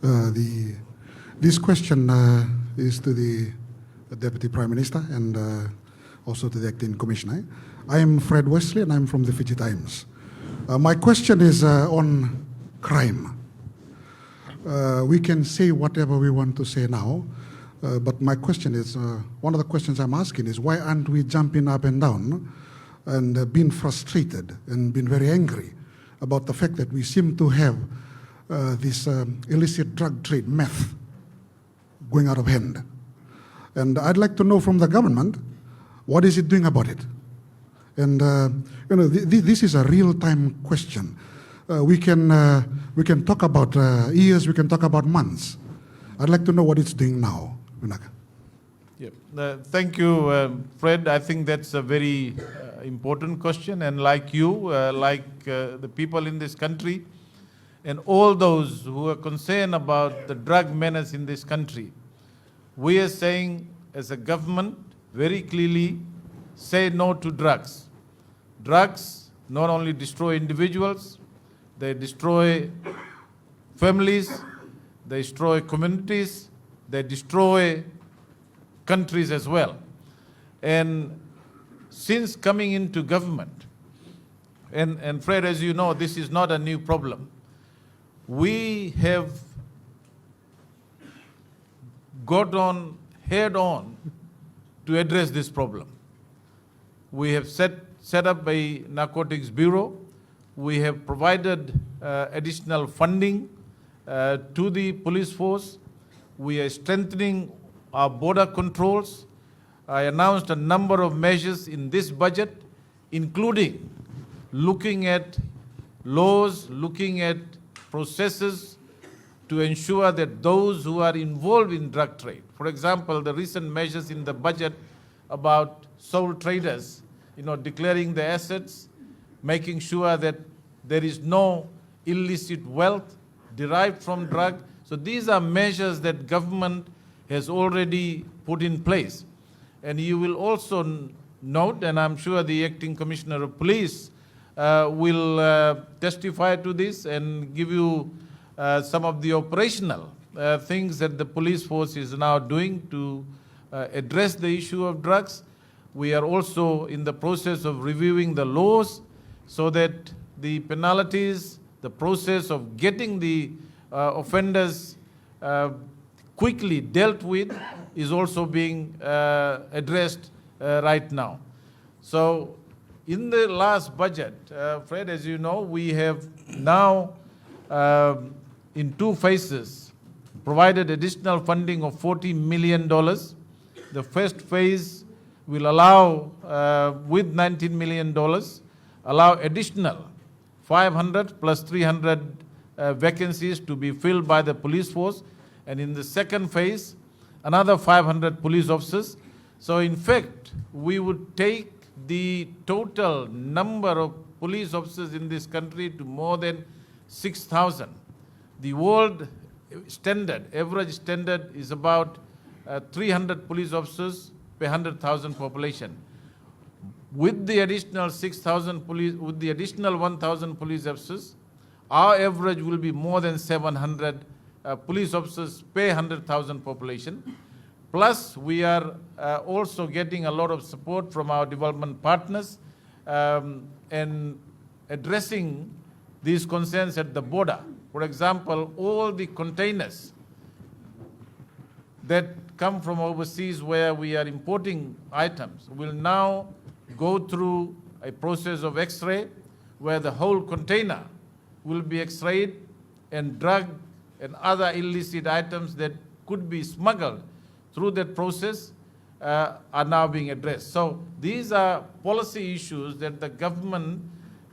This question is to the Deputy Prime Minister and also to the Acting Commissioner. I am Fred Wesley and I'm from the Fiji Times. My question is on crime. We can say whatever we want to say now, but my question is, one of the questions I'm asking is, why aren't we jumping up and down and being frustrated and being very angry about the fact that we seem to have this illicit drug trade, meth, going out of hand? And I'd like to know from the government, what is it doing about it? And this is a real-time question. We can talk about years, we can talk about months. I'd like to know what it's doing now. Yeah. Thank you, Fred. I think that's a very important question. And like you, like the people in this country, and all those who are concerned about the drug menace in this country, we are saying as a government very clearly, say no to drugs. Drugs not only destroy individuals, they destroy families, they destroy communities, they destroy countries as well. And since coming into government, and Fred, as you know, this is not a new problem. We have got on head on to address this problem. We have set up a narcotics bureau. We have provided additional funding to the police force. We are strengthening our border controls. I announced a number of measures in this budget, including looking at laws, looking at processes to ensure that those who are involved in drug trade, for example, the recent measures in the budget about sole traders, declaring the assets, making sure that there is no illicit wealth derived from drug. So these are measures that government has already put in place. And you will also note, and I'm sure the Acting Commissioner of Police will testify to this and give you some of the operational things that the police force is now doing to address the issue of drugs. We are also in the process of reviewing the laws so that the penalties, the process of getting the offenders quickly dealt with is also being addressed right now. So in the last budget, Fred, as you know, we have now in 2 phases provided additional funding of $40 million. The first phase will allow, with $19 million, allow additional 500 plus 300 vacancies to be filled by the police force. And in the second phase, another 500 police officers. So in fact, we would take the total number of police officers in this country to more than 6,000. The world standard, average standard, is about 300 police officers per 100,000 population. With the additional 6,000 police, with the additional 1,000 police officers, our average will be more than 700 police officers per 100,000 population. Plus, we are also getting a lot of support from our development partners and addressing these concerns at the border. For example, all the containers that come from overseas where we are importing items will now go through a process of X-ray where the whole container will be X-rayed and drug and other illicit items that could be smuggled through that process are now being addressed. So these are policy issues that the government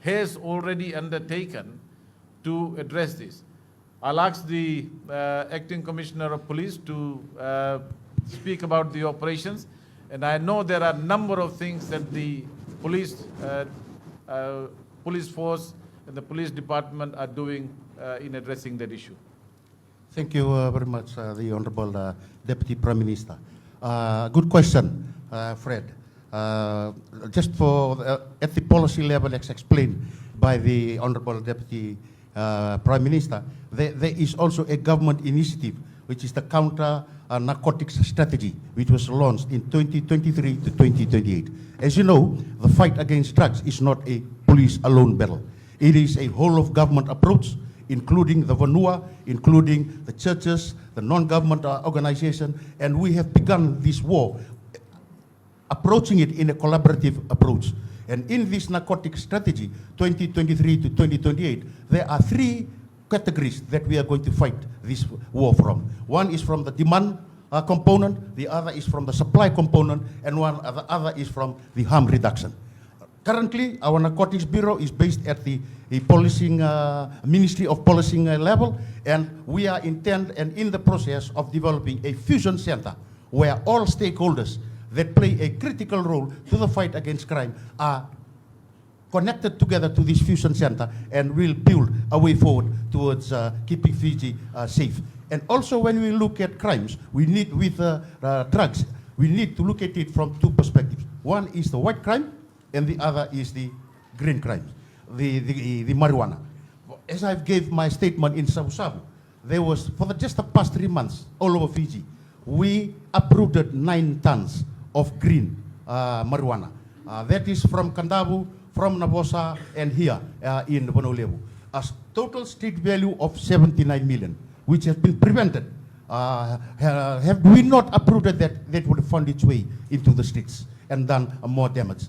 has already undertaken to address this. I'll ask the Acting Commissioner of Police to speak about the operations. And I know there are a number of things that the police force and the police department are doing in addressing that issue. Thank you very much, the Honorable Deputy Prime Minister. Good question, Fred. Just for at the policy level, as explained by the Honorable Deputy Prime Minister, there is also a government initiative, which is the counter narcotics strategy, which was launched in 2023 to 2028. As you know, the fight against drugs is not a police alone battle. It is a whole of government approach, including the Vanua, including the churches, the non-government organization, and we have begun this war, approaching it in a collaborative approach. And in this narcotic strategy, 2023 to 2028, there are three categories that we are going to fight this war from. One is from the demand component, the other is from the supply component, and the other is from the harm reduction. Currently, our Narcotics Bureau is based at the policing, Ministry of Policing level, and we are intent and in the process of developing a fusion center where all stakeholders that play a critical role to the fight against crime are connected together to this fusion center, and will build a way forward towards keeping Fiji safe. And also, when we look at crimes, we need with drugs, we need to look at it from two perspectives. One is the white crime, and the other is the green crime, the marijuana. As I gave my statement in Sabu, there was, for just the past 3 months, all over Fiji, we uprooted 9 tons of green marijuana. That is from Kandavu, from Nabosa, and here in Vanoleu. A total street value of 79 million, which has been prevented. Have we not uprooted that, that would have found its way into the streets and done more damage.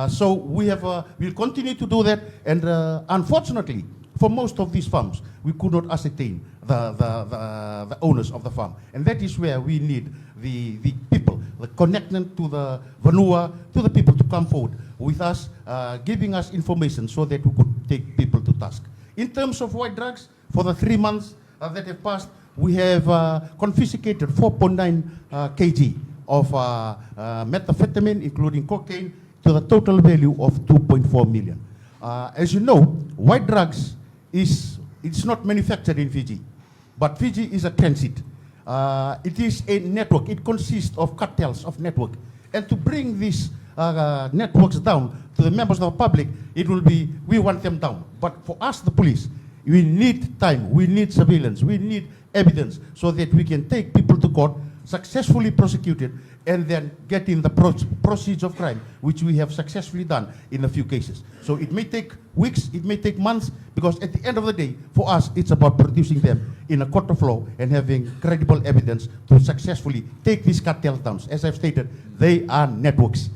So we have, we'll continue to do that, and unfortunately, for most of these farms, we could not ascertain the owners of the farm. And that is where we need the people, the connection to the Vanua, to the people to come forward with us, giving us information so that we could take people to task. In terms of white drugs, for the 3 months that have passed, we have confiscated 4.9 kg of methamphetamine, including cocaine, to the total value of 2.4 million. As you know, white drugs it's not manufactured in Fiji, but Fiji is a transit. It is a network. It consists of cartels of network. And to bring these networks down to the members of the public, it will be, we want them down. But for us, the police, we need time, we need surveillance, we need evidence so that we can take people to court, successfully prosecuted, and then get in the proceeds of crime, which we have successfully done in a few cases. So it may take weeks, it may take months, because at the end of the day, for us, it's about producing them in a court of law and having credible evidence to successfully take these cartels down. As I've stated, they are networks.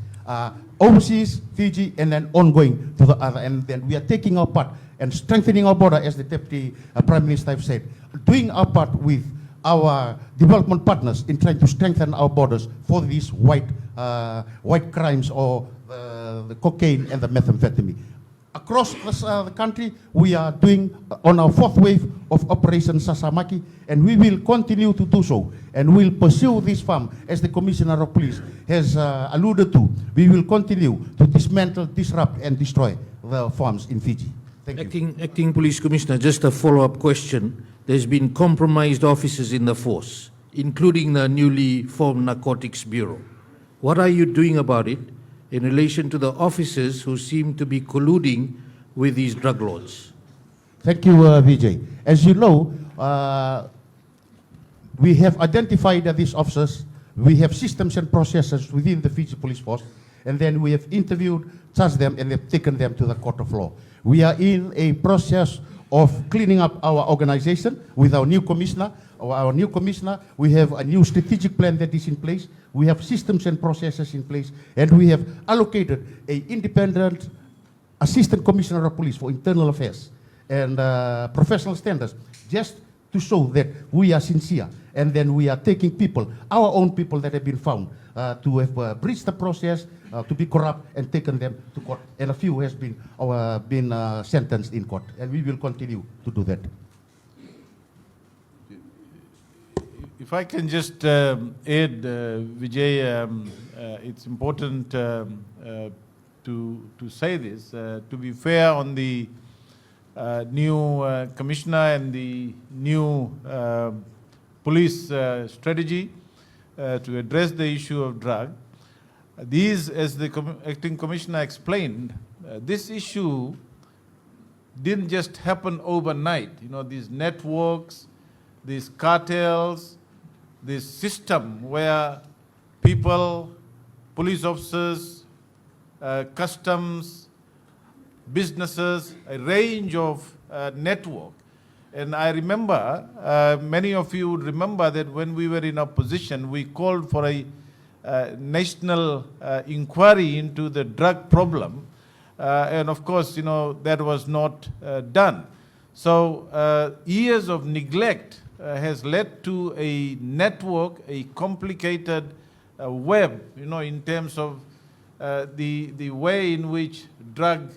Overseas, Fiji, and then ongoing to the other. And then we are taking our part and strengthening our border, as the Deputy Prime Minister have said, doing our part with our development partners in trying to strengthen our borders for these white crimes, or the cocaine and the methamphetamine. Across the country, we are doing on our 4th wave of Operation Sasamaki, and we will continue to do so, and we'll pursue this farm, as the Commissioner of Police has alluded to. We will continue to dismantle, disrupt, and destroy the farms in Fiji. Thank you. Acting Police Commissioner, just a follow-up question. There's been compromised officers in the force, including the newly formed Narcotics Bureau. What are you doing about it in relation to the officers who seem to be colluding with these drug lords? Thank you, Vijay. As you know, we have identified these officers. We have systems and processes within the Fiji Police Force, and then we have interviewed, charged them, and have taken them to the court of law. We are in a process of cleaning up our organization with our new commissioner. We have a new strategic plan that is in place. We have systems and processes in place, and we have allocated an independent assistant commissioner of police for internal affairs and professional standards, just to show that we are sincere. And then we are taking people, our own people that have been found to have breached the process, to be corrupt, and taken them to court. And a few has been sentenced in court, and we will continue to do that. If I can just add, Vijay, it's important to say this. To be fair on the new commissioner and the new police strategy to address the issue of drug, these, as the acting commissioner explained, this issue didn't just happen overnight. You know, these networks, these cartels, this system where people, police officers, customs, businesses, a range of network. And I remember, many of you would remember that when we were in opposition, we called for a national inquiry into the drug problem. And of course, you know, that was not done. So years of neglect has led to a network, a complicated web, you know, in terms of the way in which drug,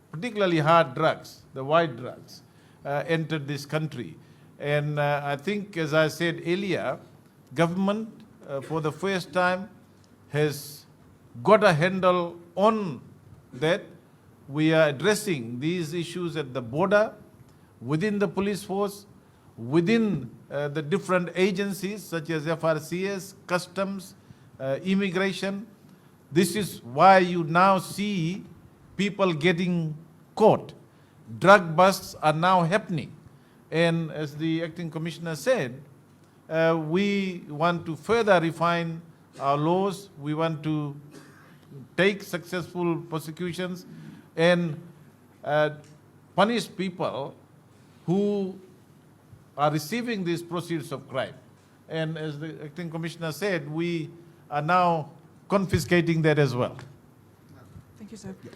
particularly hard drugs, the white drugs, entered this country. And I think, as I said earlier, government for the first time has got a handle on that. We are addressing these issues at the border, within the police force, within the different agencies such as FRCS, customs, immigration. This is why you now see people getting caught. Drug busts are now happening. And as the acting commissioner said, we want to further refine our laws. We want to take successful prosecutions and punish people who are receiving these proceeds of crime. And as the acting commissioner said, we are now confiscating that as well. Thank you, sir.